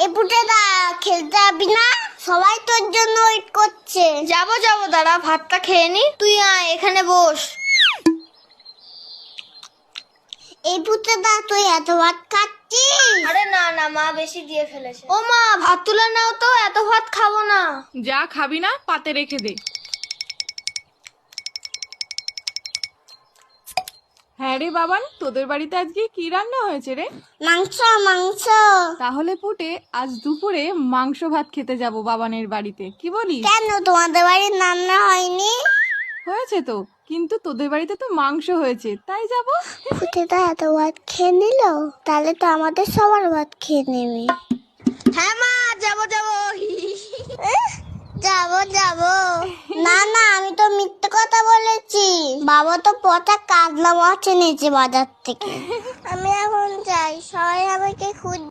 এই পুটেদা খেলতে যাবি না? সবাই তোর জন্য ওয়েট করছে। যাবো দাঁড়া, ভাতটা খেয়ে নি। তুই আয়, এখানে বস। এই পুটেদা তুই এত ভাত খাচ্ছিস? আরে না মা বেশি দিয়ে ফেলেছে। ও মা, ভাত তুলে নাও তো, এত ভাত খাবো না। যা খাবি না পাতে রেখে দে। হ্যাঁ রে বাবান, তোদের বাড়িতে আজকে কি রান্না হয়েছে রে? মাংস মাংস। তাহলে পুটে আজ দুপুরে মাংস ভাত খেতে যাব বাবানের বাড়িতে, কি বলিস? কেন তোমাদের বাড়ির রান্না হয়নি? হয়েছে তো, কিন্তু তোদের বাড়িতে তো মাংস হয়েছে, তাই যাব। পুটেদা এত ভাত খেয়ে নিল, তাহলে তো আমাদের সবার ভাত খেয়ে নেবে। হ্যাঁ মা, যাবো যাবো। না আমি তো মিথ্যে কথা বলেছি। বাবা তো পচা কাতলা মাছ এনেছে বাজার থেকে। আমি এখন যাই, সবাই আমাকে খুঁজ